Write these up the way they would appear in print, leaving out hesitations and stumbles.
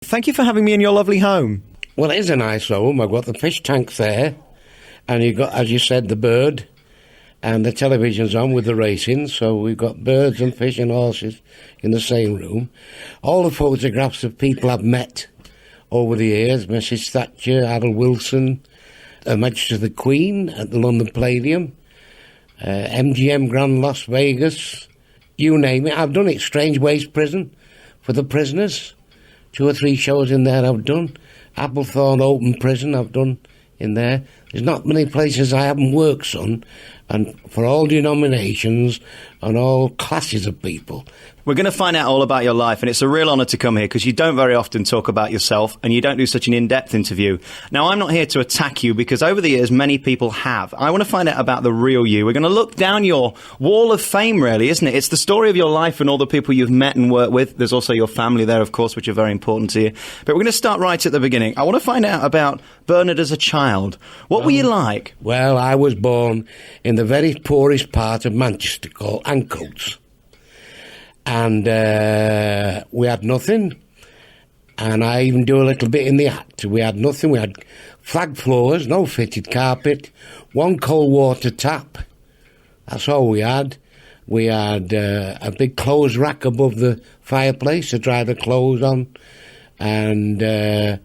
Thank you for having me in your lovely home. Well, it is a nice home. I've got the fish tank there, and you've got, as you said, the bird, and the television's on with the racing, so we've got birds and fish and horses in the same room. All the photographs of people I've met over the years, Mrs. Thatcher, Harold Wilson, Her Majesty the Queen at the London Palladium, MGM Grand Las Vegas, you name it. I've done it. Strange Waste Prison for the prisoners. 2 or 3 shows in there I've done. Applethorne Open Prison I've done in there. There's not many places I haven't worked, son, and for all denominations and all classes of people. We're going to find out all about your life, and it's a real honour to come here because you don't very often talk about yourself and you don't do such an in-depth interview. Now, I'm not here to attack you because over the years many people have. I want to find out about the real you. We're going to look down your wall of fame, really, isn't it? It's the story of your life and all the people you've met and worked with. There's also your family there, of course, which are very important to you. But we're going to start right at the beginning. I want to find out about Bernard as a child. What were you like? Well, I was born in the very poorest part of Manchester called Ancoats. And we had nothing, and I even do a little bit in the act. We had nothing. We had flag floors, no fitted carpet, 1 cold water tap. That's all we had. We had a big clothes rack above the fireplace to dry the clothes on, and a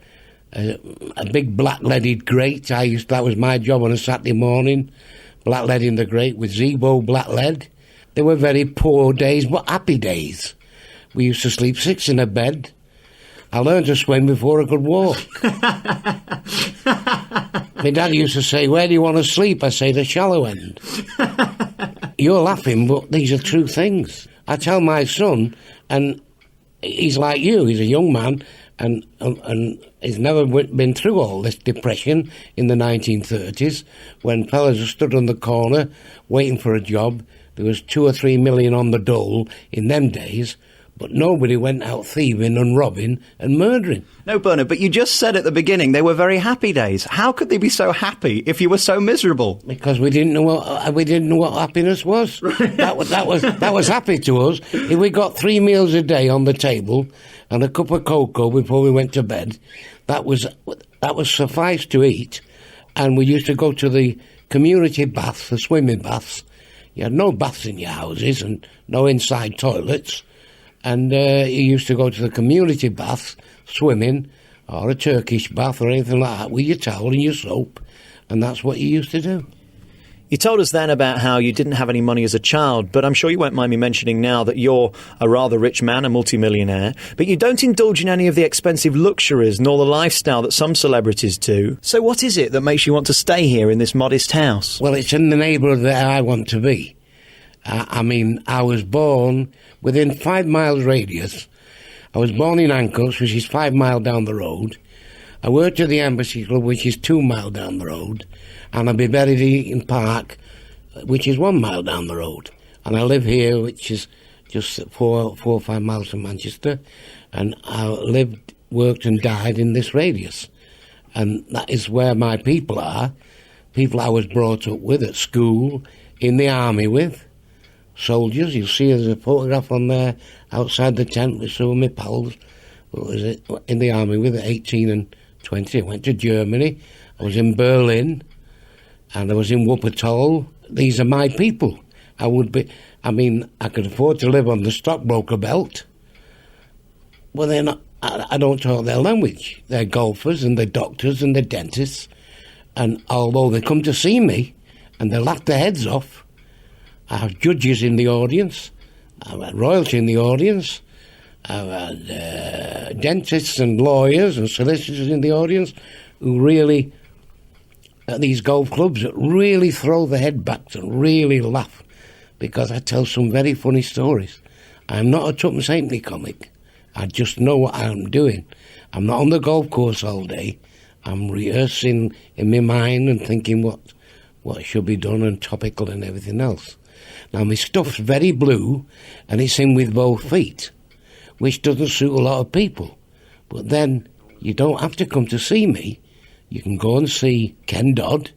big black-leaded grate. That was my job on a Saturday morning, black-leading the grate with Zebo black lead. They were very poor days, but happy days. We used to sleep 6 in a bed. I learned to swim before I could walk. My dad used to say, "Where do you want to sleep?" I say, "The shallow end." You're laughing, but these are true things. I tell my son, and he's like you, he's a young man, and he's never been through all this depression in the 1930s, when fellas stood on the corner waiting for a job. There was 2 or 3 million on the dole in them days, but nobody went out thieving and robbing and murdering. No, Bernard, but you just said at the beginning they were very happy days. How could they be so happy if you were so miserable? Because we didn't know what happiness was. that was happy to us. If we got 3 meals a day on the table and a cup of cocoa before we went to bed, that was suffice to eat. And we used to go to the community baths, the swimming baths. You had no baths in your houses and no inside toilets. And you used to go to the community baths, swimming, or a Turkish bath or anything like that, with your towel and your soap. And that's what you used to do. You told us then about how you didn't have any money as a child, but I'm sure you won't mind me mentioning now that you're a rather rich man, a multimillionaire, but you don't indulge in any of the expensive luxuries nor the lifestyle that some celebrities do. So what is it that makes you want to stay here in this modest house? Well, it's in the neighbourhood that I want to be. I was born within 5 miles radius. I was born in Ancoats, which is 5 miles down the road. I worked at the Embassy Club, which is 2 miles down the road. And I'll be buried in Eaton Park, which is 1 mile down the road. And I live here, which is just 4 or 5 miles from Manchester. And I lived, worked and died in this radius. And that is where my people are. People I was brought up with at school, in the army with. Soldiers, you'll see there's a photograph on there outside the tent with some of my pals. What was it? In the army with at 18 and 20. I went to Germany. I was in Berlin. And I was in Wuppertal. These are my people. I could afford to live on the stockbroker belt. Well, they're not. I don't talk their language. They're golfers and they're doctors and they're dentists. And although they come to see me and they laugh their heads off, I have judges in the audience. I've had royalty in the audience. I've had dentists and lawyers and solicitors in the audience who really, at these golf clubs, that really throw their head back and really laugh because I tell some very funny stories. I'm not a Tuppence Halfpenny comic. I just know what I'm doing. I'm not on the golf course all day. I'm rehearsing in my mind and thinking what should be done and topical and everything else. Now, my stuff's very blue, and it's in with both feet, which doesn't suit a lot of people. But then you don't have to come to see me. You can go and see Ken Dodd,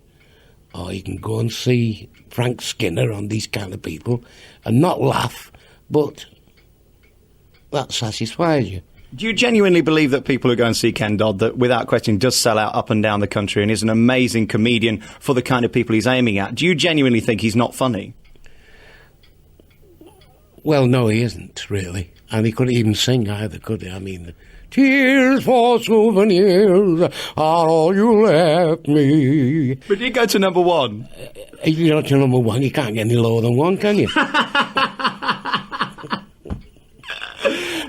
or you can go and see Frank Skinner on these kind of people, and not laugh, but that satisfies you. Do you genuinely believe that people who go and see Ken Dodd, that without question does sell out up and down the country and is an amazing comedian for the kind of people he's aiming at? Do you genuinely think he's not funny? Well, no, he isn't, really. And he couldn't even sing either, could he? I mean, tears for souvenirs are all you left me. But you go to number one. You go to number one, you can't get any lower than one, can you?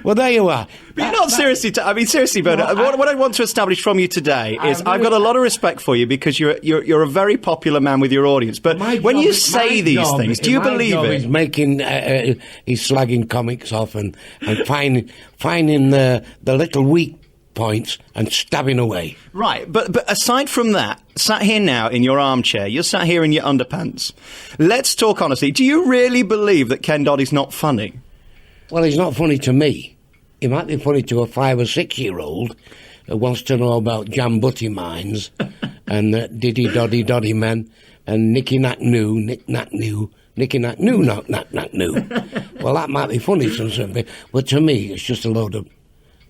Well, there you are. But you're not seriously... seriously, Bernard, what I want to establish from you today is I've got a lot of respect for you because you're a very popular man with your audience. But when you say these things, do you believe it? He's making... he's slagging comics off and finding the little weak points and stabbing away. Right, but aside from that, sat here now in your armchair, you're sat here in your underpants. Let's talk honestly. Do you really believe that Ken Dodd is not funny? Well, he's not funny to me. He might be funny to a 5 or 6-year-old who wants to know about jam butty mines and diddy doddy doddy men and nicky knack noo, nick knack noo, nicky knack noo, knock knack knack noo. Well, that might be funny to something, but to me, it's just a load of...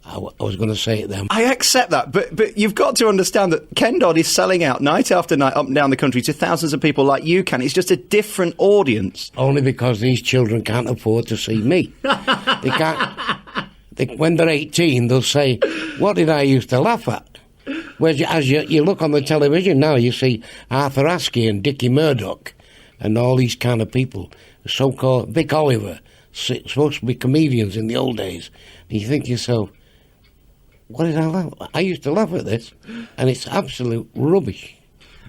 I was going to say it then. I accept that, but you've got to understand that Ken Dodd is selling out night after night up and down the country to thousands of people like you can. It's just a different audience. Only because these children can't afford to see me. They can't... when they're 18, they'll say, what did I used to laugh at? Whereas as you look on the television now, you see Arthur Askey and Dickie Murdoch and all these kind of people, so-called Vic Oliver, supposed to be comedians in the old days. And you think to yourself, what did I laugh at? I used to laugh at this, and it's absolute rubbish.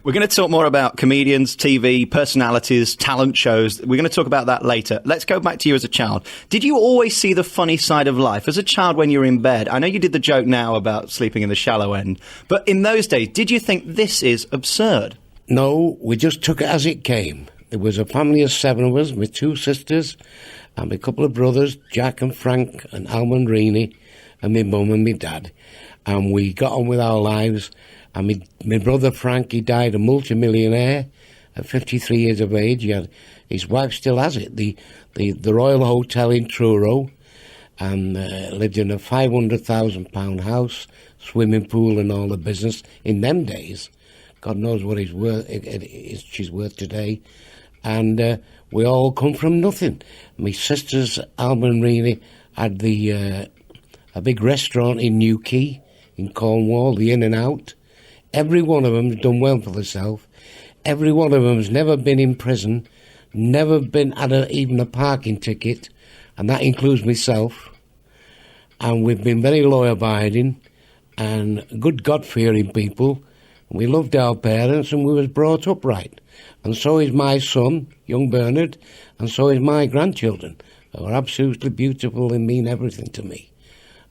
We're going to talk more about comedians, TV, personalities, talent shows. We're going to talk about that later. Let's go back to you as a child. Did you always see the funny side of life? As a child when you were in bed, I know you did the joke now about sleeping in the shallow end, but in those days, did you think this is absurd? No, we just took it as it came. There was a family of 7 of us, with 2 sisters, and a couple of brothers, Jack and Frank and Almond Reaney, and my mum and my dad. And we got on with our lives. And my brother Frank, he died a multimillionaire at 53 years of age. His wife still has it, the Royal Hotel in Truro, and lived in a £500,000 house, swimming pool and all the business in them days. God knows what she's worth today. And we all come from nothing. My sisters, Alma and Reaney, had a big restaurant in Newquay, in Cornwall, the In and Out. Every one of them's done well for themselves. Every one of them's never been in prison, never been had even a parking ticket, and that includes myself. And we've been very law-abiding and good God-fearing people. We loved our parents and we was brought up right. And so is my son, young Bernard, and so is my grandchildren, who are absolutely beautiful and mean everything to me.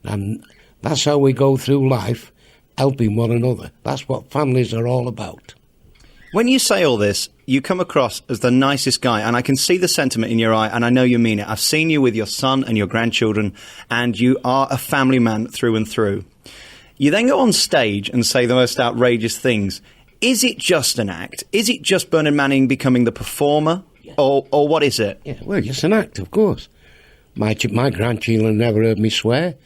And that's how we go through life, helping one another. That's what families are all about. When you say all this, you come across as the nicest guy, and I can see the sentiment in your eye, and I know you mean it. I've seen you with your son and your grandchildren, and you are a family man through and through. You then go on stage and say the most outrageous things. Is it just an act? Is it just Bernard Manning becoming the performer? Yeah. Or what is it? Yeah, well, it's an act, of course. My grandchildren never heard me swear.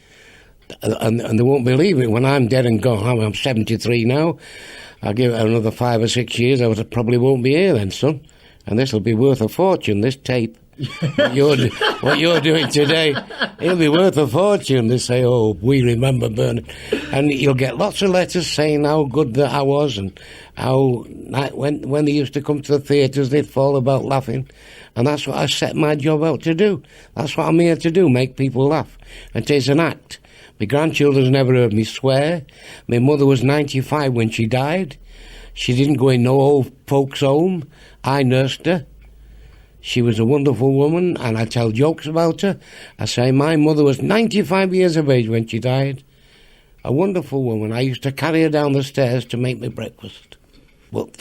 And they won't believe it. When I'm dead and gone, I'm 73 now, I'll give it another 5 or 6 years, I probably won't be here then, son. And this will be worth a fortune, this tape. what you're doing today, it'll be worth a fortune. They say, oh, we remember Bernard. And you'll get lots of letters saying how good that I was and how, when they used to come to the theatres, they'd fall about laughing. And that's what I set my job out to do. That's what I'm here to do, make people laugh. It is an act. My grandchildren's never heard me swear. My mother was 95 when she died. She didn't go in no old folks' home. I nursed her. She was a wonderful woman, and I tell jokes about her. I say my mother was 95 years of age when she died. A wonderful woman. I used to carry her down the stairs to make me breakfast. Well,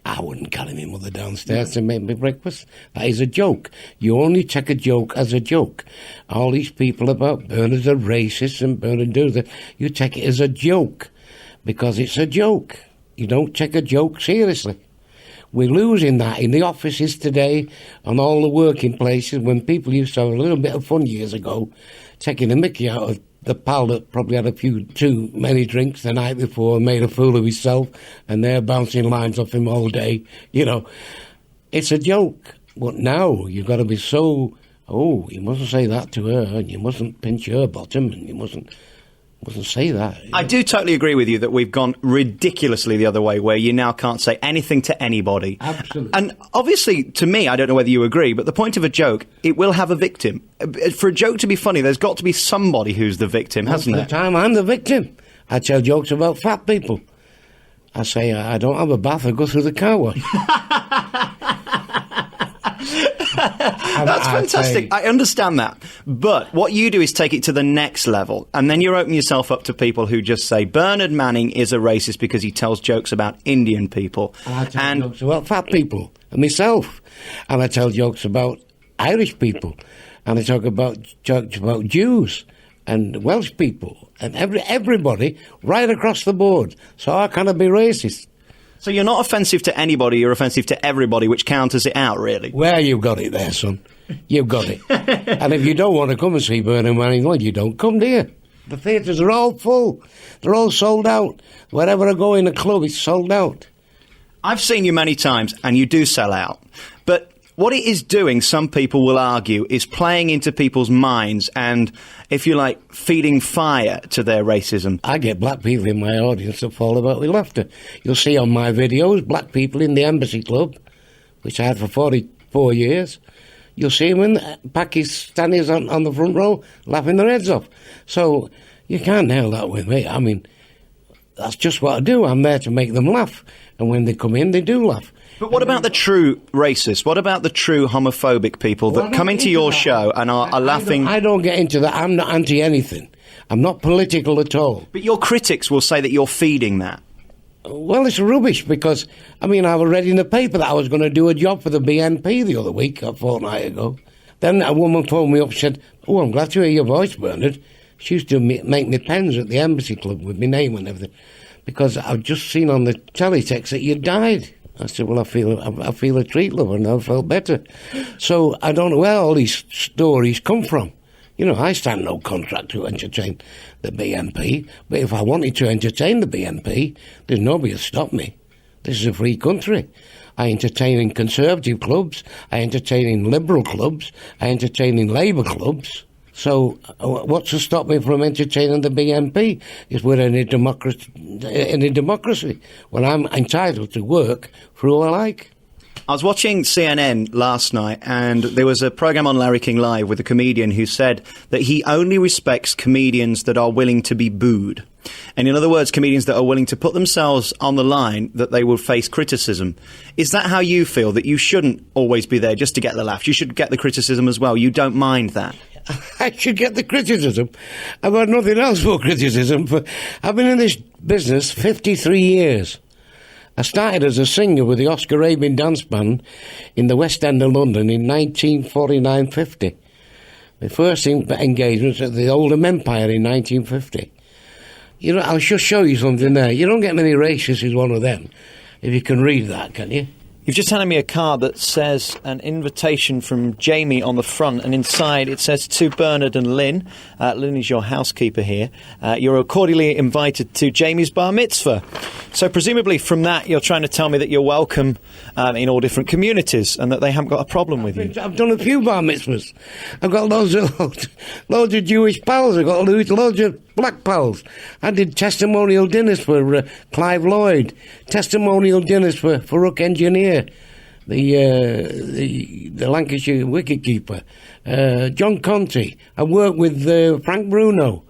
I wouldn't carry my mother downstairs to make me breakfast. That is a joke. You only take a joke as a joke. All these people about Bernard's a racist and Bernard does that, you take it as a joke because it's a joke. You don't take a joke seriously. We're losing that in the offices today and all the working places when people used to have a little bit of fun years ago, taking the mickey out of the pal that probably had a few too many drinks the night before and made a fool of himself, and they're bouncing lines off him all day. You know, it's a joke. But now you've got to be so, you mustn't say that to her, and you mustn't pinch her bottom, and you mustn't say that. I do totally agree with you that we've gone ridiculously the other way, where you now can't say anything to anybody. Absolutely. And obviously, to me, I don't know whether you agree, but the point of a joke, it will have a victim. For a joke to be funny, there's got to be somebody who's the victim, hasn't there? Most of the time, I'm the victim. I tell jokes about fat people. I say, I don't have a bath, I go through the car wash. That's fantastic. I understand that. But what you do is take it to the next level, and then you open yourself up to people who just say Bernard Manning is a racist because he tells jokes about Indian people. And I tell jokes about fat people, and myself. And I tell jokes about Irish people. And I talk about jokes about Jews and Welsh people and everybody right across the board. So how can I be racist? So you're not offensive to anybody, you're offensive to everybody, which counters it out, really. Well, you've got it there, son. You've got it. And if you don't want to come and see Bernard Manning, well, you don't come, do you? The theatres are all full. They're all sold out. Wherever I go in a club, it's sold out. I've seen you many times, and you do sell out. But what it is doing, some people will argue, is playing into people's minds and, if you like, feeding fire to their racism. I get black people in my audience that fall about with laughter. You'll see on my videos black people in the Embassy Club, which I had for 44 years. You'll see them in Pakistanis on the front row laughing their heads off. So you can't nail that with me. I mean, that's just what I do. I'm there to make them laugh. And when they come in, they do laugh. But what about the true racists? What about the true homophobic people that come into your show and are laughing? I don't get into that. I'm not anti-anything. I'm not political at all. But your critics will say that you're feeding that. Well, it's rubbish because, I mean, I read in the paper that I was going to do a job for the BNP the other week, a fortnight ago. Then a woman phoned me up and said, I'm glad to hear your voice, Bernard. She used to make me pens at the Embassy Club with my name and everything because I've just seen on the teletext that you died. I said, well, I feel a treat, love, and I felt better. So I don't know where all these stories come from. You know, I stand no contract to entertain the BNP, but if I wanted to entertain the BNP, there's nobody to stop me. This is a free country. I entertain in Conservative clubs, I entertain in Liberal clubs, I entertain in Labour clubs. So what's to stop me from entertaining the BNP? Is we're in a democracy when I'm entitled to work for who I like. I was watching CNN last night, and there was a program on Larry King Live with a comedian who said that he only respects comedians that are willing to be booed. And in other words, comedians that are willing to put themselves on the line that they will face criticism. Is that how you feel, that you shouldn't always be there just to get the laughs? You should get the criticism as well. You don't mind that? I should get the criticism. I've got nothing else for criticism. I've been in this business 53 years. I started as a singer with the Oscar Arabian Dance Band in the West End of London in 1949-50. My first engagement was at the Oldham Empire in 1950. You know, I'll just show you something there. You don't get many racists as one of them. If you can read that, can you? You've just handed me a card that says an invitation from Jamie on the front, and inside it says to Bernard and Lynn. Lynn is your housekeeper here. You're cordially invited to Jamie's bar mitzvah. So presumably from that you're trying to tell me that you're welcome in all different communities and that they haven't got a problem with you. I've done a few bar mitzvahs. I've got loads of Jewish pals. I've got loads of black pals. I did testimonial dinners for Clive Lloyd, testimonial dinners for Rook Engineer, the Lancashire wicketkeeper, John Conte. I worked with Frank Bruno.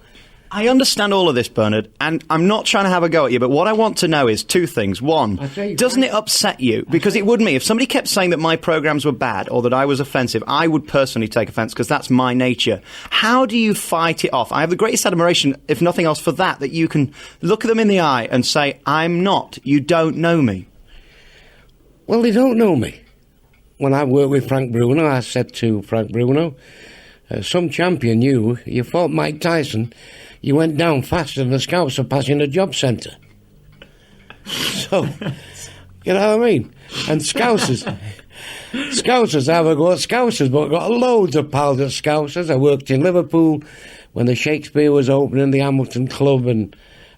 I understand all of this, Bernard, and I'm not trying to have a go at you, but what I want to know is two things. One, doesn't it upset you? Because it would me. If somebody kept saying that my programmes were bad or that I was offensive, I would personally take offence because that's my nature. How do you fight it off? I have the greatest admiration, if nothing else, for that you can look at them in the eye and say, I'm not, you don't know me. Well, they don't know me. When I worked with Frank Bruno, I said to Frank Bruno, some champion you fought Mike Tyson, you went down faster than the scouts are passing a job centre. So, you know what I mean? And Scousers have a go at Scousers, but I've got loads of pals at Scousers. I worked in Liverpool when the Shakespeare was opening, the Hamilton Club and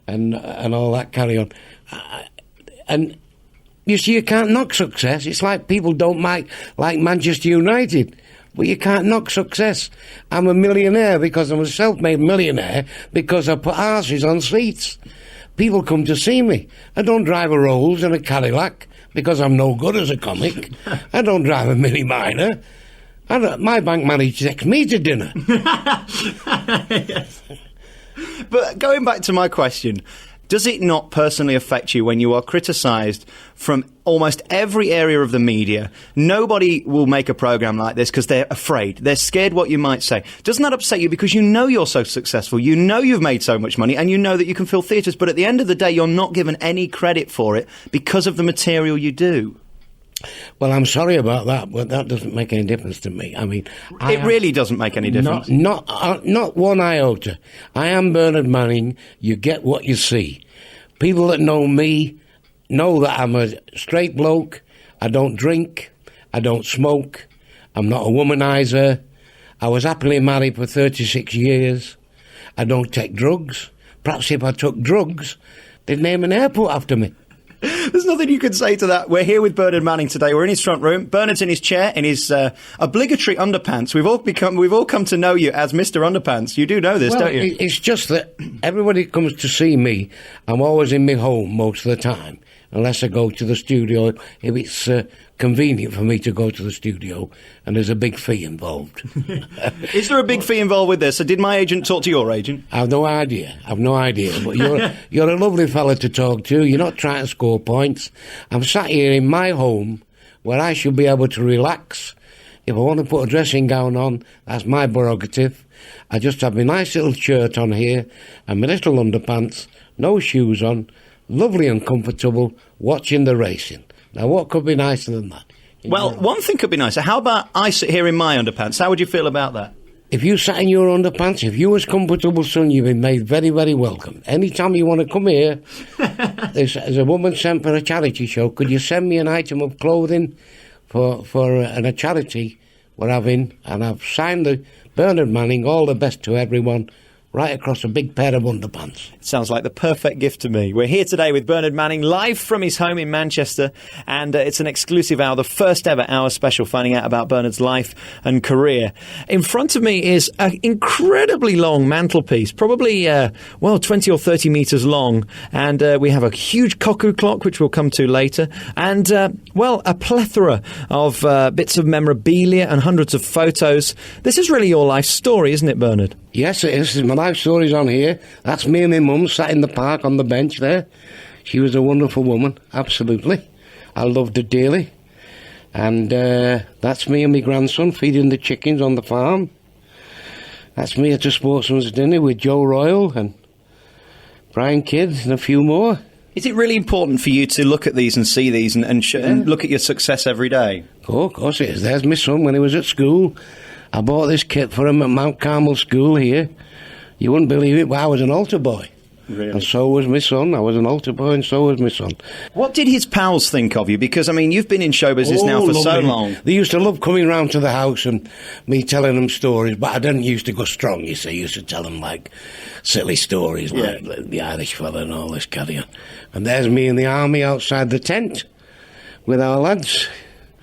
all that carry on. And you see, you can't knock success. It's like people don't like Manchester United. But you can't knock success. I'm a millionaire because I'm a self-made millionaire because I put arses on seats. People come to see me. I don't drive a Rolls and a Cadillac because I'm no good as a comic. I don't drive a Mini Minor. My bank manager takes me to dinner. Yes. But going back to my question, does it not personally affect you when you are criticised from almost every area of the media? Nobody will make a programme like this because they're afraid. They're scared what you might say. Doesn't that upset you because you know you're so successful, you know you've made so much money, and you know that you can fill theatres, but at the end of the day, you're not given any credit for it because of the material you do? Well, I'm sorry about that, but that doesn't make any difference to me. I mean, it really doesn't make any difference. Not one iota. I am Bernard Manning. You get what you see. People that know me know that I'm a straight bloke. I don't drink. I don't smoke. I'm not a womanizer. I was happily married for 36 years. I don't take drugs. Perhaps if I took drugs, they'd name an airport after me. There's nothing you can say to that. We're here with Bernard Manning today. We're in his front room. Bernard's in his chair, in his obligatory underpants. We've all come to know you as Mr. Underpants. You do know this, don't you? It's just that everybody comes to see me. I'm always in my home most of the time, unless I go to the studio. If it's convenient for me to go to the studio, and there's a big fee involved. Is there a big fee involved with this? So did my agent talk to your agent? I've no idea. But you're a lovely fella to talk to. You're not trying to score points. I'm sat here in my home where I should be able to relax. If I want to put a dressing gown on, that's my prerogative. I just have my nice little shirt on here and my little underpants, no shoes on, lovely and comfortable, watching the racing. Now, what could be nicer than that? Well, one thing could be nicer. How about I sit here in my underpants? How would you feel about that? If you sat in your underpants, if you was comfortable, son, you've been made very, very welcome. Anytime you want to come here, there's a woman sent for a charity show. Could you send me an item of clothing for a charity we're having? And I've signed the Bernard Manning, all the best to everyone, right across a big pair of underpants. Sounds like the perfect gift to me. We're here today with Bernard Manning, live from his home in Manchester, and it's an exclusive hour, the first ever hour special, finding out about Bernard's life and career. In front of me is an incredibly long mantelpiece, probably, 20 or 30 metres long, and we have a huge cuckoo clock, which we'll come to later, and, a plethora of bits of memorabilia and hundreds of photos. This is really your life story, isn't it, Bernard? Yes, it is. My life story's on here. That's me and my mum sat in the park on the bench there. She was a wonderful woman, absolutely. I loved her dearly. And that's me and my grandson feeding the chickens on the farm. That's me at a sportsman's dinner with Joe Royal and Brian Kidd and a few more. Is it really important for you to look at these and see these and look at your success every day? Oh, of course it is. There's my son when he was at school. I bought this kit for him at Mount Carmel School here. You wouldn't believe it, but I was an altar boy. Really? And so was my son. I was an altar boy and so was my son. What did his pals think of you? Because, I mean, you've been in show business now for so long. They used to love coming round to the house and me telling them stories, but I didn't used to go strong, you see. I used to tell them, like, silly stories, like the Irish fella and all this carry on. And there's me in the army outside the tent with our lads.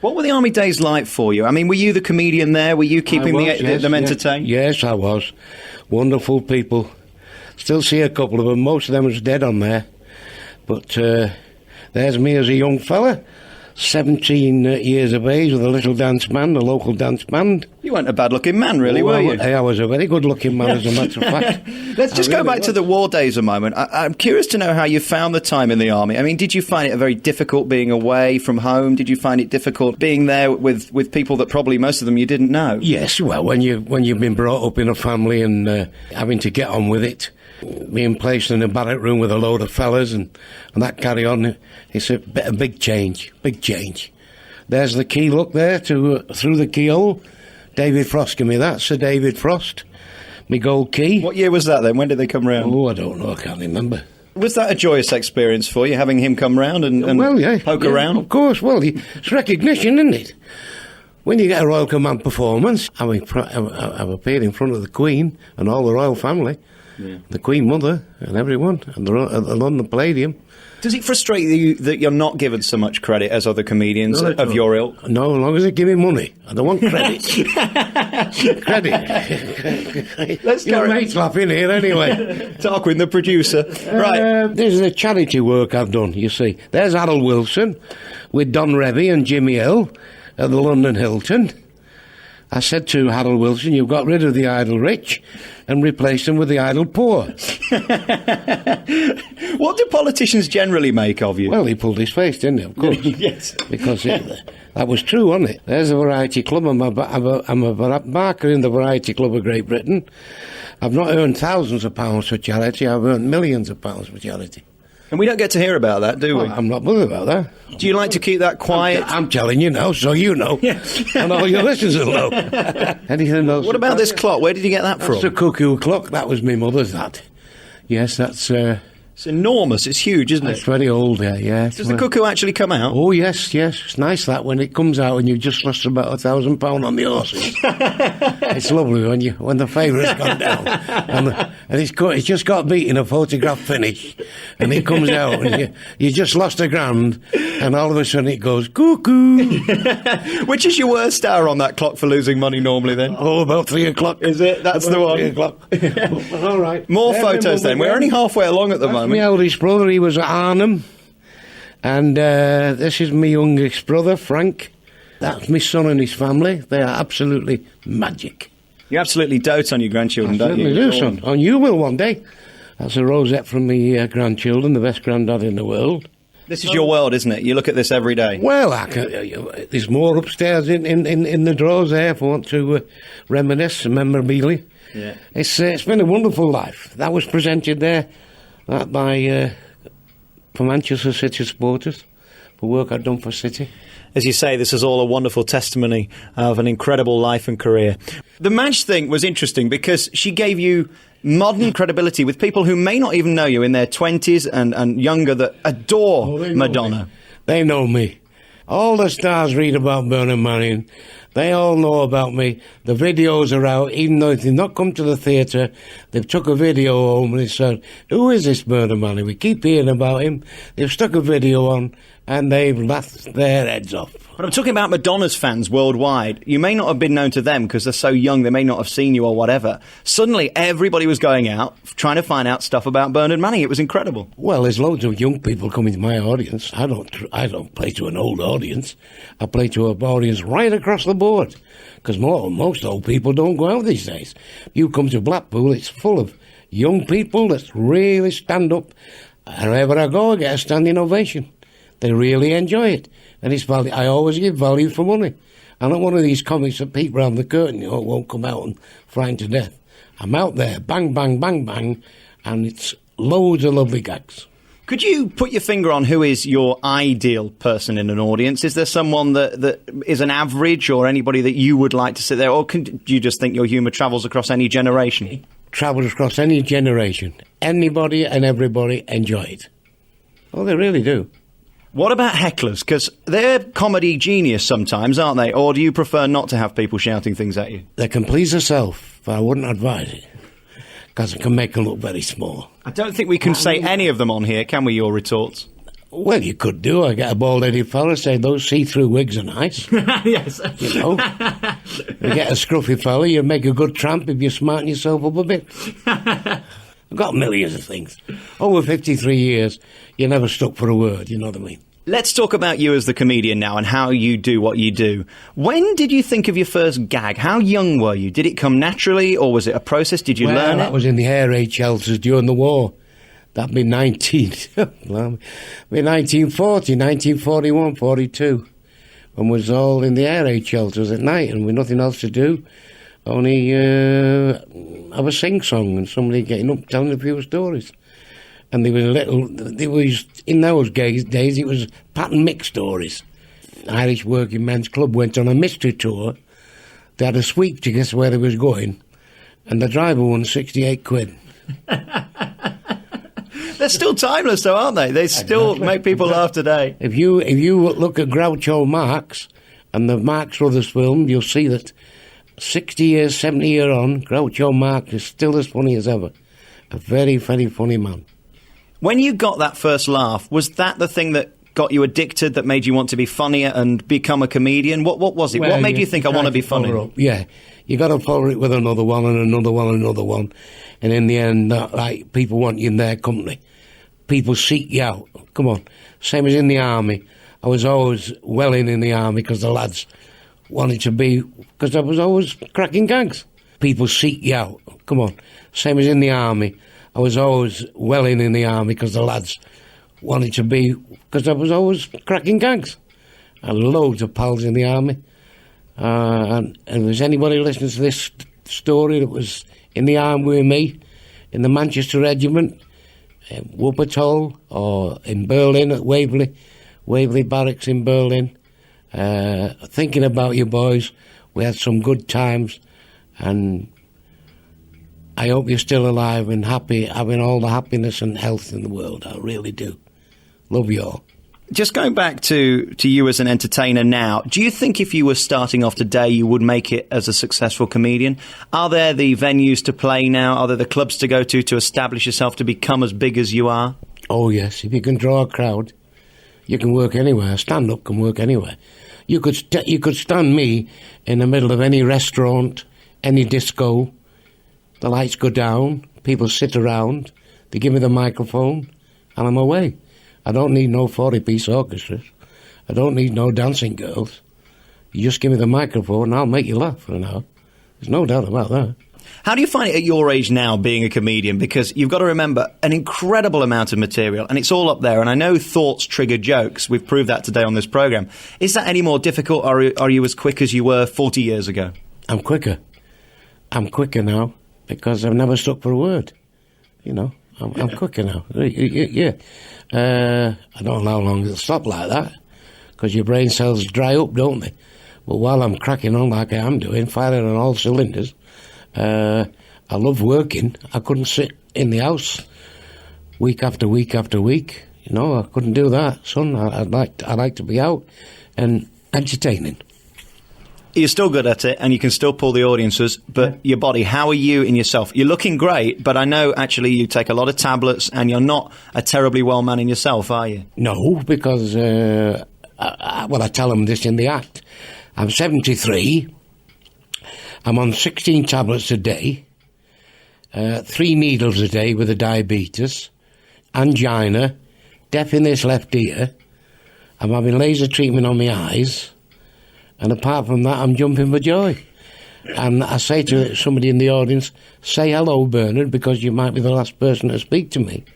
What were the army days like for you? I mean, were you the comedian there? Were you keeping them entertained? Yes, I was. Wonderful people. Still see a couple of them. Most of them was dead on there. But there's me as a young fella, 17 years of age, with a little dance band, a local dance band. You weren't a bad-looking man, really, were you? I was a very good-looking man, as a matter of fact. Let's just go back to the war days a moment. I'm curious to know how you found the time in the army. I mean, did you find it very difficult being away from home? Did you find it difficult being there with people that probably most of them you didn't know? Yes, well, when you've been brought up in a family and having to get on with it, being placed in a barrack room with a load of fellas and that carry on, it's a big change. There's the key, look there, through the keyhole. David Frost gave me that, Sir David Frost. My gold key. What year was that then? When did they come round? Oh, I don't know, I can't remember. Was that a joyous experience for you, having him come round and poke around? Of course, well, it's recognition, isn't it? When you get a Royal Command performance, I've appeared in front of the Queen and all the royal family, the Queen Mother and everyone, and at the London Palladium. Does it frustrate you that you're not given so much credit as other comedians of your ilk? No, as long as they give me money. I don't want credit. Credit. Let's Your mate's laughing here anyway. Tarquin, the producer. Right. This is the charity work I've done, you see. There's Harold Wilson with Don Revie and Jimmy Hill at the London Hilton. I said to Harold Wilson, you've got rid of the idle rich and replaced them with the idle poor. What do politicians generally make of you? Well, he pulled his face, didn't he, of course? Yes. Because that was true, wasn't it? There's a variety club. I'm a marker in the Variety Club of Great Britain. I've not earned thousands of pounds for charity. I've earned millions of pounds for charity. And we don't get to hear about that, do we? Well, I'm not bothered about that. Do you like to keep that quiet? I'm telling you now, so you know. Yeah. And all your listeners will know. Anything else? What about this clock? Where did you get that from? It's a cuckoo clock. That was my mother's, that. Yes, that's... It's enormous. It's huge, isn't It's it? very old, yeah. Does the cuckoo actually come out? Oh, yes. It's nice that when it comes out and you've just lost about £1,000 on the horses. It's lovely when the favourite's gone down. And it's just got beaten, a photograph finish. And it comes out and you just lost $1,000 and all of a sudden it goes, cuckoo. Which is your worst hour on that clock for losing money normally then? Oh, about 3 o'clock. Is it? That's about the one. 3 o'clock. All right. More photos then. We're only halfway along at the moment. My eldest brother, he was at Arnhem. And this is my youngest brother, Frank. That's my son and his family. They are absolutely magic. You absolutely dote on your grandchildren, don't you? Certainly do, son. And you will one day. That's a rosette from my grandchildren, the best granddad in the world. This is your world, isn't it? You look at this every day. Well, there's more upstairs in the drawers there if I want to reminisce and memorabilia. Yeah. It's been a wonderful life. That was presented there by for Manchester City supporters for work I've done for City. As you say, this is all a wonderful testimony of an incredible life and career. The Madge thing was interesting because she gave you modern credibility with people who may not even know you in their 20s and younger that adore Madonna. They know me. All the stars read about Bernard Manning. They all know about me. The videos are out, even though they've not come to the theatre. They've took a video home and they said, who is this Bernard Manning? We keep hearing about him. They've stuck a video on and they've laughed their heads off. But I'm talking about Madonna's fans worldwide. You may not have been known to them because they're so young, they may not have seen you or whatever. Suddenly, everybody was going out, trying to find out stuff about Bernard Manning. It was incredible. Well, there's loads of young people coming to my audience. I don't play to an old audience. I play to an audience right across the board. Because most old people don't go out these days. You come to Blackpool, it's full of young people that really stand up. Wherever I go, I get a standing ovation. They really enjoy it. And it's value. I always give value for money. I'm not one of these comics that peep round the curtain, won't come out and frighten to death. I'm out there, bang, bang, bang, bang, and it's loads of lovely gags. Could you put your finger on who is your ideal person in an audience? Is there someone that is an average or anybody that you would like to sit there? Or do you just think your humour travels across any generation? It travels across any generation. Anybody and everybody enjoy it. Oh, they really do. What about hecklers? Because they're comedy genius sometimes, aren't they? Or do you prefer not to have people shouting things at you? They can please themselves, but I wouldn't advise it. Because it can make them look very small. I don't think we can say any of them on here, can we, your retorts? Well, you could do. I get a bald-headed fella say those see-through wigs are nice. Yes. You know. You get a scruffy fella, you make a good tramp if you smarten yourself up a bit. I've got millions of things. Over 53 years, you never stuck for a word, you know what I mean? Let's talk about you as the comedian now and how you do what you do. When did you think of your first gag? How young were you? Did it come naturally or was it a process? Did you learn it? That was in the air raid shelters during the war. That'd be 1941, 42. And was all in the air raid shelters at night and with nothing else to do. Only have a sing-song and somebody getting up telling a few stories. And there was in those days, it was Pat and Mick stories. Irish Working Men's Club went on a mystery tour. They had a sweep to guess where they was going. And the driver won 68 quid. They're still timeless though, aren't they? They still make people laugh today. If you look at Groucho Marx And the Marx Brothers film, you'll see that 60 years, 70 years on, Groucho Marx is still as funny as ever. A very, very funny man. When you got that first laugh, was that the thing that got you addicted, that made you want to be funnier and become a comedian? What was it? Well, what made you think, I want to be funny? Yeah, you got to follow it with another one and another one and another one. And in the end, like, people want you in their company. People seek you out. Come on. Same as in the army. I was always well in the army because the lads wanted to be, because I was always cracking gags. People seek you out. Come on. Same as in the army. I was always well in the army because the lads wanted to be, because I was always cracking gags. I had loads of pals in the army. And if there's anybody listening to this story that was in the army with me, in the Manchester Regiment, Wuppertal, or in Berlin at Waverley Barracks in Berlin, thinking about you boys, we had some good times, and I hope you're still alive and happy, having all the happiness and health in the world. I really do. Love you all. Just going back to you as an entertainer now, do you think if you were starting off today you would make it as a successful comedian? Are there the venues to play now? Are there the clubs to go to establish yourself, to become as big as you are? Oh yes, if you can draw a crowd, you can work anywhere. Stand-up can work anywhere. You could stand me in the middle of any restaurant, any disco. The lights go down, people sit around, they give me the microphone, and I'm away. I don't need no 40-piece orchestras. I don't need no dancing girls. You just give me the microphone and I'll make you laugh for an hour. There's no doubt about that. How do you find it at your age now, being a comedian? Because you've got to remember an incredible amount of material, and it's all up there. And I know thoughts trigger jokes. We've proved that today on this programme. Is that any more difficult, or are you as quick as you were 40 years ago? I'm quicker. I'm quicker now because I've never stuck for a word. You know, I'm quicker now. Yeah. I don't know how long it'll stop like that, because your brain cells dry up, don't they? But while I'm cracking on like I am doing, firing on all cylinders, I love working. I couldn't sit in the house week after week after week. You know, I couldn't do that, son. I like to be out and entertaining. You're still good at it, and you can still pull the audiences, but your body, how are you in yourself? You're looking great, but I know actually you take a lot of tablets, and you're not a terribly well man in yourself, are you? No, because, I tell them this in the act. I'm 73, I'm on 16 tablets a day, 3 needles a day with a diabetes, angina, deaf in this left ear, I'm having laser treatment on my eyes, and apart from that, I'm jumping for joy. And I say to somebody in the audience, say hello, Bernard, because you might be the last person to speak to me.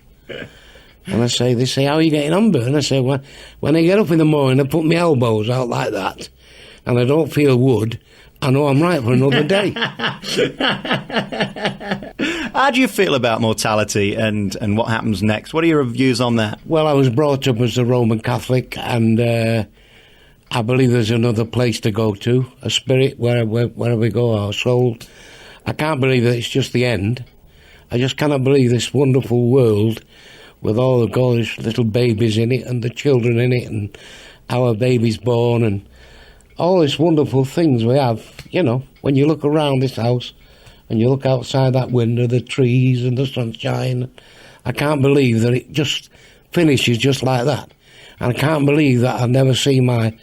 And they say, how are you getting on, Bernard? I say, well, when I get up in the morning, I put my elbows out like that, and I don't feel wood, I know I'm right for another day. How do you feel about mortality and what happens next? What are your views on that? Well, I was brought up as a Roman Catholic, and I believe there's another place to go to, a spirit, wherever we go, our soul. I can't believe that it's just the end. I just cannot believe this wonderful world with all the gorgeous little babies in it and the children in it and our babies born and all these wonderful things we have. You know, when you look around this house and you look outside that window, the trees and the sunshine, I can't believe that it just finishes just like that. And I can't believe that I'll never see my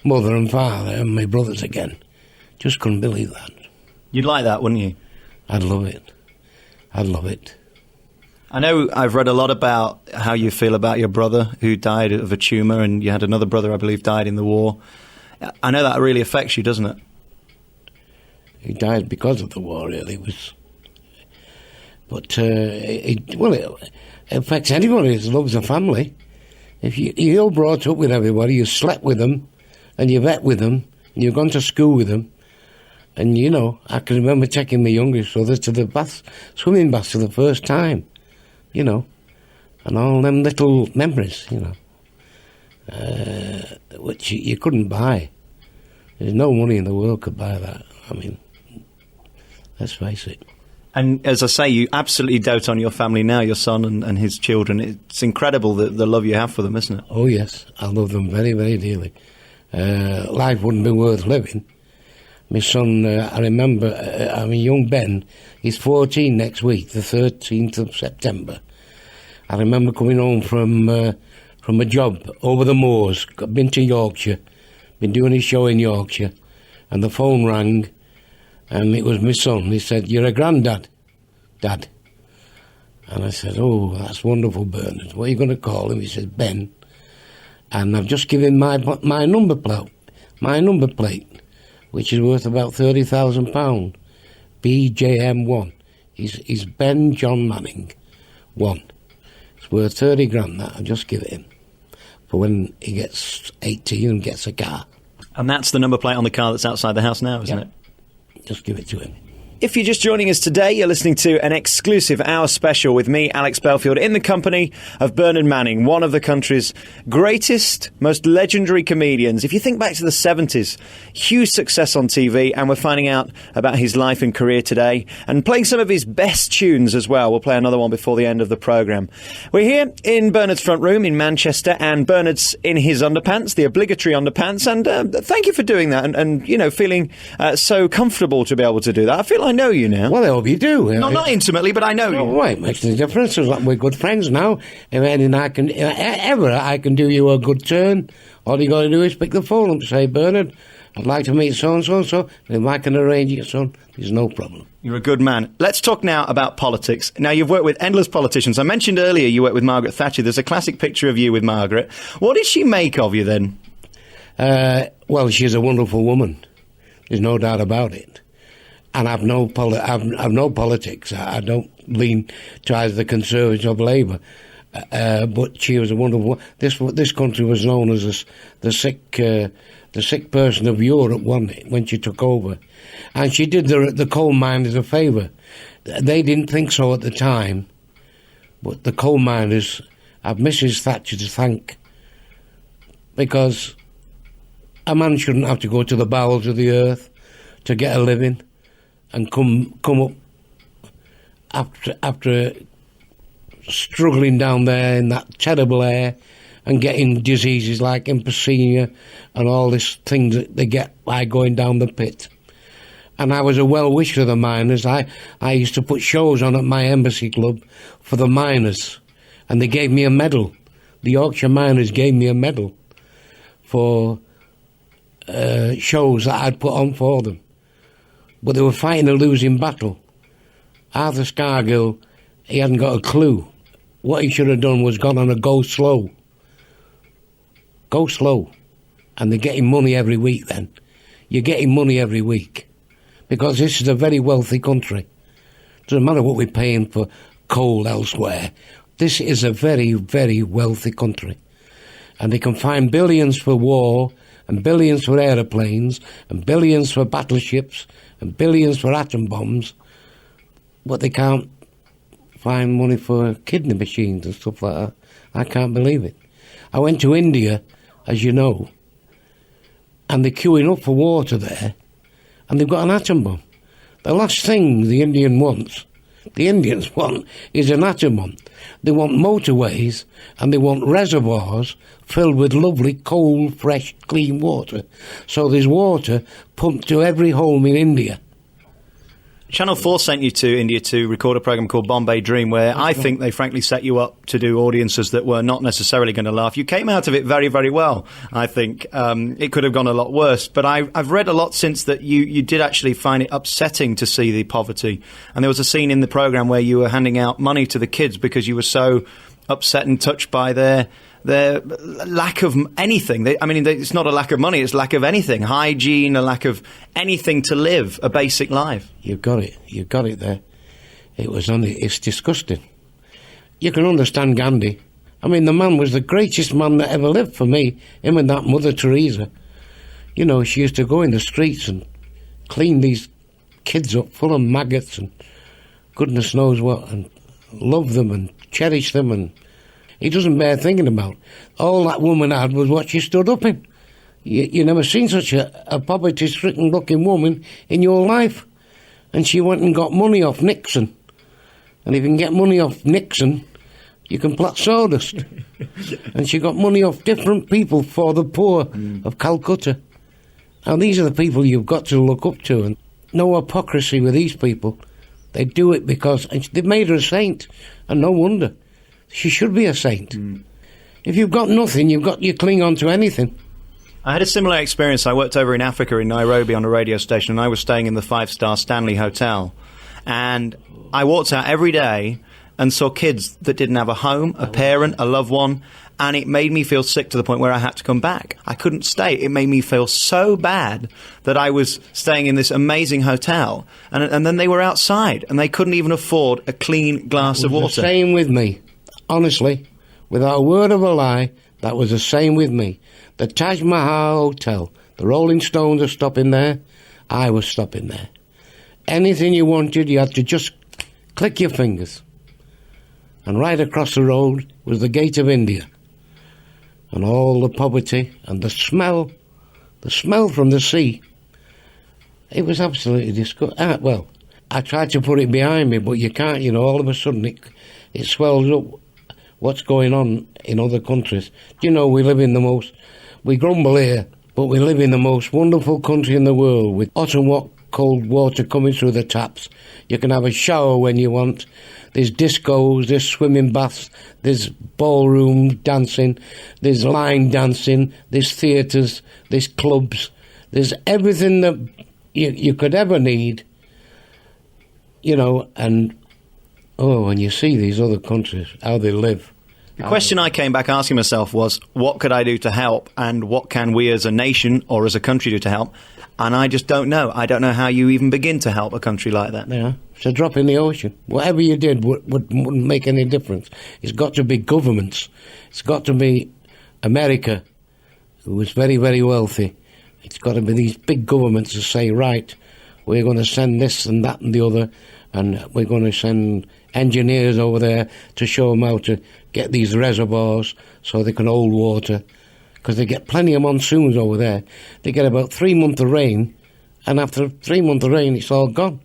mother and father and my brothers again. Just couldn't believe that. You'd like that, wouldn't you? I'd love it. I'd love it. I know I've read a lot about how you feel about your brother who died of a tumour, and you had another brother, I believe, died in the war. I know that really affects you, doesn't it? He died because of the war, really. It affects anybody that loves a family. If you're all brought up with everybody, you slept with them, and you've ate with them, and you've gone to school with them, and, you know, I can remember taking my youngest brother to the swimming baths for the first time, you know, and all them little memories, you know, which you couldn't buy. There's no money in the world could buy that. I mean, let's face it. And as I say, you absolutely dote on your family now, your son and his children. It's incredible the love you have for them, isn't it? Oh, yes. I love them very, very dearly. life wouldn't be worth living. My son, I remember, young Ben, he's 14 next week, the 13th of September. I remember coming home from a job over the moors, been to Yorkshire, been doing a show in Yorkshire, and the phone rang, and it was my son. He said, "You're a granddad, Dad." And I said, "Oh, that's wonderful, Bernard. What are you going to call him?" He said, "Ben." And I've just given my number plate, which is worth about £30,000. BJM1. He's Ben John Manning 1. It's worth 30 grand. That I'll just give it him for when he gets 18 and gets a car. And that's the number plate on the car that's outside the house now, isn't it? Just give it to him. If you're just joining us today, you're listening to an exclusive hour special with me, Alex Belfield, in the company of Bernard Manning, one of the country's greatest, most legendary comedians. If you think back to the 70s, huge success on TV, and we're finding out about his life and career today, and playing some of his best tunes as well. We'll play another one before the end of the programme. We're here in Bernard's front room in Manchester, and Bernard's in his underpants, the obligatory underpants, and thank you for doing that, and you know, feeling so comfortable to be able to do that. I feel I know you now. Well, I hope you do. Not intimately, but I know you. Well, it makes no difference. We're good friends now. If I can do you a good turn, all you got to do is pick the phone up and say, "Bernard, I'd like to meet so-and-so. If I can arrange it, son, there's no problem." You're a good man. Let's talk now about politics. Now, you've worked with endless politicians. I mentioned earlier you worked with Margaret Thatcher. There's a classic picture of you with Margaret. What did she make of you then? Well, she's a wonderful woman. There's no doubt about it. And I've no politics. I don't lean to either the Conservatives or Labour. But she was a wonderful. This country was known as the sick person of Europe when she took over, and she did the coal miners a favour. They didn't think so at the time, but the coal miners have Mrs. Thatcher to thank, because a man shouldn't have to go to the bowels of the earth to get a living and come up after struggling down there in that terrible air and getting diseases like emphysema and all this things that they get by going down the pit. And I was a well-wisher of the miners. I used to put shows on at my embassy club for the miners, and they gave me a medal. The Yorkshire Miners gave me a medal for shows that I'd put on for them. But they were fighting a losing battle. Arthur Scargill, he hadn't got a clue. What he should have done was gone on a go slow. Go slow. And they're getting money every week then. You're getting money every week. Because this is a very wealthy country. Doesn't matter what we're paying for coal elsewhere. This is a very, very wealthy country. And they can find billions for war, and billions for aeroplanes, and billions for battleships, and billions for atom bombs, but they can't find money for kidney machines and stuff like that. I can't believe it. I went to India, as you know, and they're queuing up for water there, and they've got an atom bomb. The last thing the Indians want is an atom bomb. They want motorways, and they want reservoirs filled with lovely, cold, fresh, clean water. So there's water pumped to every home in India. Channel 4 sent you to India to record a programme called Bombay Dream, where I think they frankly set you up to do audiences that were not necessarily going to laugh. You came out of it very, very well, I think. It could have gone a lot worse. But I've read a lot since that you did actually find it upsetting to see the poverty. And there was a scene in the programme where you were handing out money to the kids because you were so upset and touched by their lack of anything. It's not a lack of money, it's lack of anything. Hygiene, a lack of anything to live, a basic life. You've got it there. It's disgusting. You can understand Gandhi. I mean, the man was the greatest man that ever lived for me, him and that Mother Teresa. You know, she used to go in the streets and clean these kids up full of maggots and goodness knows what, and love them and cherish them, and he doesn't bear thinking about. All that woman had was what she stood up in. You never seen such a poverty-stricken looking woman in your life. And she went and got money off Nixon. And if you can get money off Nixon, you can plot sawdust. And she got money off different people for the poor of Calcutta. And these are the people you've got to look up to. And no hypocrisy with these people. They do it because... And they've made her a saint. And no wonder. She should be a saint. If you've got nothing, you cling on to anything. I had a similar experience. I worked over in Africa, in Nairobi, on a radio station, and I was staying in the 5-star Stanley Hotel. And I walked out every day and saw kids that didn't have a home, a parent, a loved one, and it made me feel sick to the point where I had to come back. I couldn't stay. It made me feel so bad that I was staying in this amazing hotel, and then they were outside, and they couldn't even afford a clean glass of water. The same with me, honestly, without a word of a lie. That was the same with me. The Taj Mahal Hotel, the Rolling Stones are stopping there. I was stopping there. Anything you wanted, you had to just click your fingers. And right across the road was the Gate of India. And all the poverty and the smell from the sea. It was absolutely disgusting. Well, I tried to put it behind me, but you can't, all of a sudden it swells up what's going on in other countries. We live in we grumble here, but we live in the most wonderful country in the world with hot and cold water coming through the taps. You can have a shower when you want. There's discos, there's swimming baths, there's ballroom dancing, there's line dancing, there's theatres, there's clubs, there's everything that you could ever need, and when you see these other countries, how they live. The question I came back asking myself was, what could I do to help, and what can we as a nation or as a country do to help? And I just don't know. I don't know how you even begin to help a country like that. Yeah, it's a drop in the ocean. Whatever you did wouldn't make any difference. It's got to be governments. It's got to be America, who is very, very wealthy. It's got to be these big governments to say, right, we're going to send this and that and the other, and we're going to send engineers over there to show them how to get these reservoirs so they can hold water. Because they get plenty of monsoons over there. They get about 3 months of rain, and after 3 months of rain, it's all gone.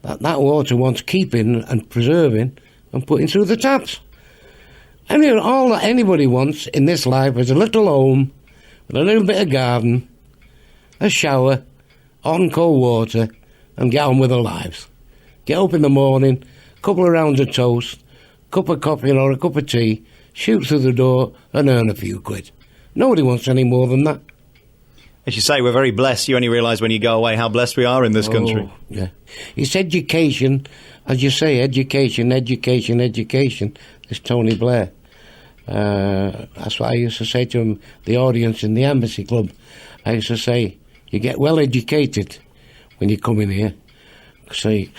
That water wants keeping and preserving and putting through the taps. And all that anybody wants in this life is a little home, with a little bit of garden, a shower, hot and cold water, and get on with their lives. Get up in the morning, couple of rounds of toast, cup of coffee or a cup of tea, shoot through the door and earn a few quid. Nobody wants any more than that. As you say, we're very blessed. You only realise when you go away how blessed we are in this country. Yeah. It's education, as you say, education. It's Tony Blair. That's what I used to say to him, the audience in the Embassy Club. I used to say, you get well educated when you come in here. So you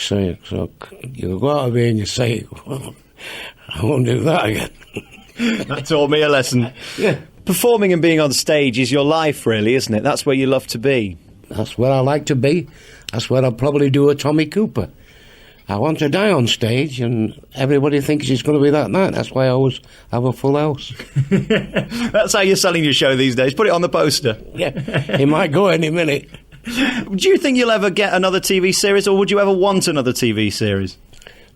go out of here and you say, well, I won't do that again. That taught me a lesson. Yeah. Performing and being on stage is your life, really, isn't it? That's where you love to be. That's where I like to be. That's where I'll probably do a Tommy Cooper. I want to die on stage, and everybody thinks it's going to be that night. That's why I always have a full house. That's how you're selling your show these days. Put it on the poster. Yeah, it might go any minute. Do you think you'll ever get another TV series, or would you ever want another TV series?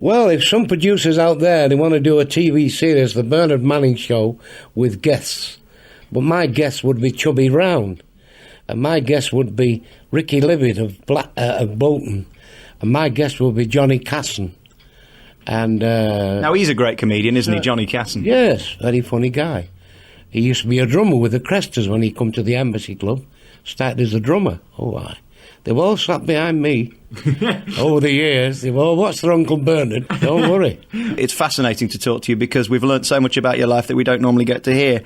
Well, if some producers out there, they want to do a TV series, The Bernard Manning Show, with guests. But my guest would be Chubby Brown. And my guest would be Ricky Livitt of Bolton. And my guest would be Johnny Casson. And now, he's a great comedian, isn't he, Johnny Casson? Yes, very funny guy. He used to be a drummer with the Cresters when he come to the Embassy Club. Started as a drummer. Oh, aye. They've all sat behind me over the years. They've all watched their Uncle Bernard. Don't worry. It's fascinating to talk to you because we've learnt so much about your life that we don't normally get to hear.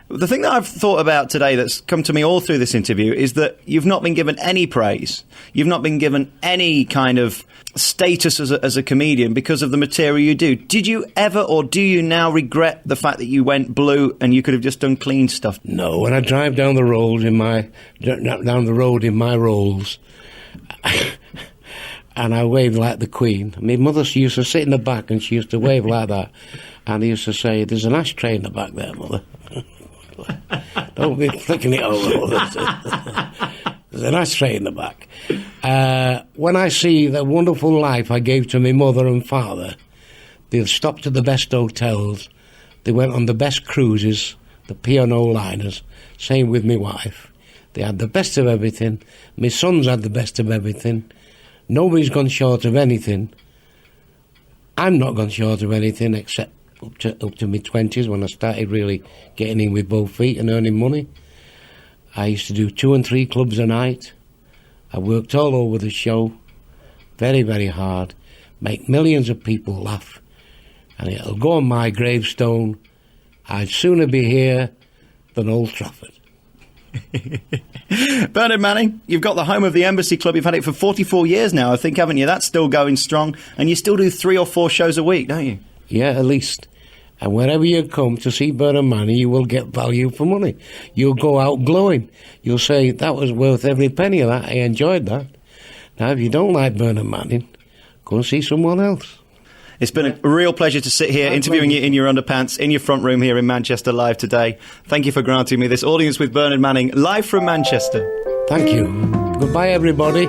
The thing that I've thought about today that's come to me all through this interview is that you've not been given any praise. You've not been given any kind of status as a comedian because of the material you do. Did you ever, or do you now, regret the fact that you went blue and you could have just done clean stuff? No, when I drive down the road in my Rolls, and I wave like the Queen. My mother used to sit in the back and she used to wave like that, and I used to say, "There's an ashtray in the back there, Mother." Don't be flicking it over. There's an ashtray in the back. When I see the wonderful life I gave to my mother and father, they've stopped at the best hotels, They went on the best cruises, the P&O liners, same with my wife. They had the best of everything. My sons had the best of everything. Nobody's gone short of anything. I'm not gone short of anything except up to my 20s when I started really getting in with both feet and earning money. I used to do 2 and 3 clubs a night. I worked all over the show, very, very hard, make millions of people laugh, and it'll go on my gravestone. I'd sooner be here than Old Trafford. Bernard Manning, you've got the home of the Embassy Club. You've had it for 44 years now, I think, haven't you? That's still going strong, and you still do 3 or 4 shows a week, don't you? Yeah, at least. And wherever you come to see Bernard Manning, you will get value for money. You'll go out glowing. You'll say, that was worth every penny of that. I enjoyed that. Now, if you don't like Bernard Manning, go and see someone else. It's been a real pleasure to sit here interviewing you in your underpants in your front room here in Manchester live today. Thank you for granting me this audience with Bernard Manning live from Manchester. Thank you. Goodbye, everybody.